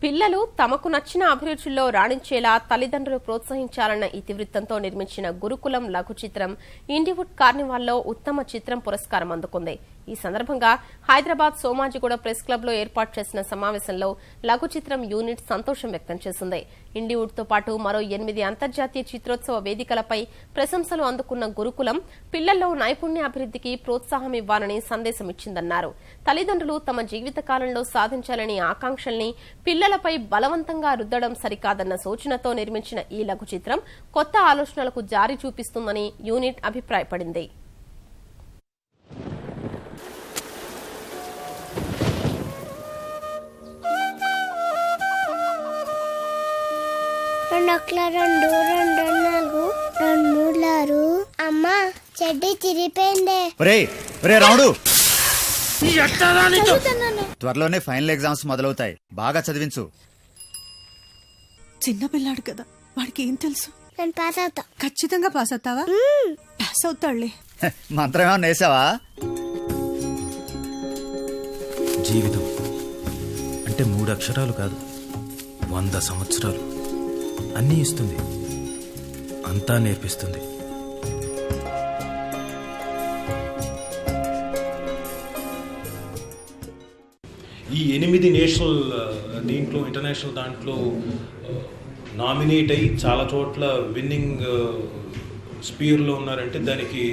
పిల్లలు తమకు నచ్చిన అభిరుచుల్లో రాణించేలా తల్లిదండ్రులు ప్రోత్సహించాలన్న ఇతివృత్తంతో నిర్మించిన గురుకులం లఘు చిత్రం ఇండివుడ్ కార్నివాల్లో ఉత్తమ చిత్రం పురస్కారం అందుకుంది. ఈ సందర్భంగా హైదరాబాద్ సోమాజిగూడ ప్రెస్ క్లబ్ లో ఏర్పాటు చేసిన సమావేశంలో లఘు చిత్రం యూనిట్ సంతోషం వ్యక్తం చేసింది. ఇండివుడ్ తో పాటు మరో 8 అంతర్జాతీయ చిత్రోత్సవ వేదికలపై ప్రశంసలు అందుకున్న గురుకులం పిల్లల్లో నైపుణ్యాభివృద్ధికి ప్రోత్సాహం ఇవ్వాలని సందేశం ఇచ్చిందన్నారు. తల్లిదండ్రులు తమ జీవితకాలంలో సాధించాలని ఆకాంక్షల్ని పిల్లలపై బలవంతంగా రుద్దడం సరికాదన్న సూచనతో నిర్మించిన ఈ లఘు చిత్రం కొత్త ఆలోచనలకు జారి చూపిస్తుందని యూనిట్ అభిప్రాయపడింది. అమ్మా చెడ్డి చిరిపోయిందే. రాముడు, త్వరలోనే ఫైనల్ ఎగ్జామ్స్ మొదలవుతాయి. బాగా చదివించు. చిన్న పిల్లాడు కదా, వాడికి ఏం తెలుసు? నేను పాస్ అవుతా. ఖచ్చితంగా పాస్ అవుతావా? పాస్ అవుతాడులే. మంత్రం ఏమన్నా వేసావా? జీవితం అంటే 3 అక్షరాలు కాదు, 100 సంవత్సరాలు. అన్నీ ఇస్తుంది, అంతా నేర్పిస్తుంది. ఈ 8 నేషనల్ దీంట్లో ఇంటర్నేషనల్ దాంట్లో నామినేట్ అయ్యి చాలా చోట్ల విన్నింగ్ స్పీర్లో ఉన్నారంటే దానికి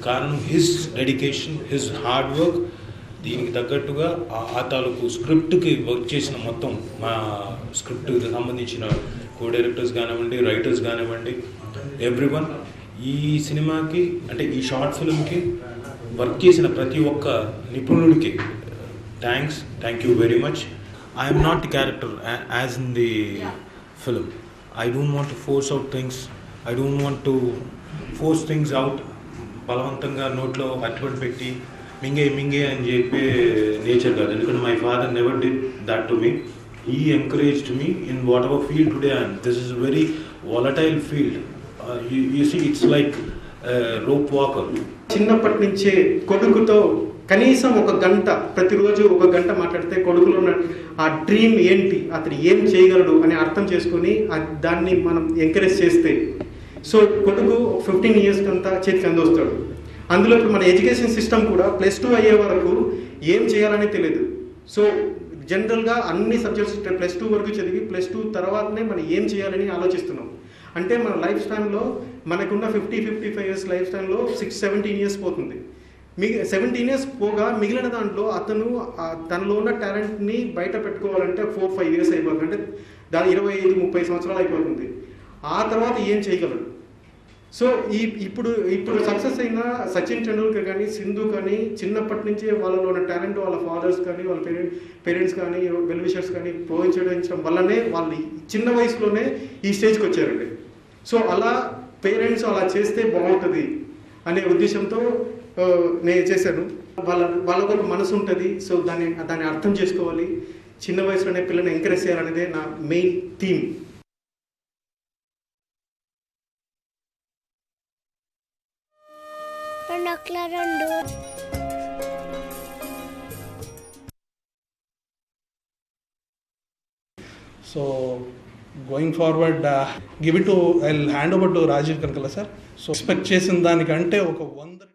కారణం his dedication, his hard work. దీనికి తగ్గట్టుగా ఆ తాలూకు స్క్రిప్ట్కి వర్క్ చేసిన మొత్తం మా స్క్రిప్ట్కి సంబంధించిన కో డైరెక్టర్స్ కానివ్వండి, రైటర్స్ కానివ్వండి, ఎవ్రీవన్. ఈ సినిమాకి అంటే ఈ షార్ట్ ఫిల్మ్కి వర్క్ చేసిన ప్రతి ఒక్క నిపుణుడికి thank you very much. I'm not the character as in the film. I don't want to force out things. I don't want to force things out. బలవంతంగా నోట్లో అటువంటి పెట్టి మింగే అని చెప్పే నేచర్ కాదు. ఎందుకంటే my father never did that to me. He encouraged me in whatever field today I am. This is a very volatile field. You see, it's like rope walker. చిన్నప్పటి నుంచే కొడుకుతో కనీసం 1 గంట, ప్రతిరోజు 1 గంట మాట్లాడితే కొడుకులో ఉన్న ఆ డ్రీమ్ ఏంటి, అతను ఏం చేయగలడు అని అర్థం చేసుకొని దాన్ని మనం ఎంకరేజ్ చేస్తే సో కొడుకు 15 ఇయర్స్ అంతా చేతికి అందొస్తాడు. అందులో ఇప్పుడు మన ఎడ్యుకేషన్ సిస్టమ్ కూడా +2 అయ్యే వరకు ఏం చేయాలని తెలియదు. సో జనరల్గా అన్ని సబ్జెక్ట్స్ +2 వరకు చదివి +2 తర్వాతనే మనం ఏం చేయాలని ఆలోచిస్తున్నాం. అంటే మన లైఫ్ స్టైల్లో మనకున్న 50-55 ఇయర్స్ లైఫ్ స్టైల్లో 6-17 ఇయర్స్ పోతుంది. 17 ఇయర్స్ పోగా మిగిలిన దాంట్లో అతను తనలో ఉన్న టాలెంట్ని బయట పెట్టుకోవాలంటే 4-5 ఇయర్స్ అయిపోతుంది. అంటే దాని 25-30 సంవత్సరాలు అయిపోతుంది. ఆ తర్వాత ఏం చేయగలడు? సో ఇప్పుడు సక్సెస్ అయిన సచిన్ టెండూల్కర్ కానీ, సింధు కానీ చిన్నప్పటి నుంచే వాళ్ళలో ఉన్న టాలెంట్ వాళ్ళ ఫాదర్స్ కానీ, వాళ్ళ పేరెంట్స్ కానీ, వెల్ విషర్స్ కానీ ప్రోత్సహించడం వల్లనే వాళ్ళు చిన్న వయసులోనే ఈ స్టేజ్కి వచ్చారండి. సో అలా పేరెంట్స్ అలా చేస్తే బాగుంటుంది అనే ఉద్దేశంతో నేను చేశాను. వాళ్ళకు ఒక మనసు ఉంటుంది. సో దాన్ని అర్థం చేసుకోవాలి. చిన్న వయసులోనే పిల్లల్ని ఎంకరేజ్ చేయాలనేదే నా main theme. So going forward, I'll hand over to Rajiv Kankala sir. So expect చేసిన దానికంటే ఒక 100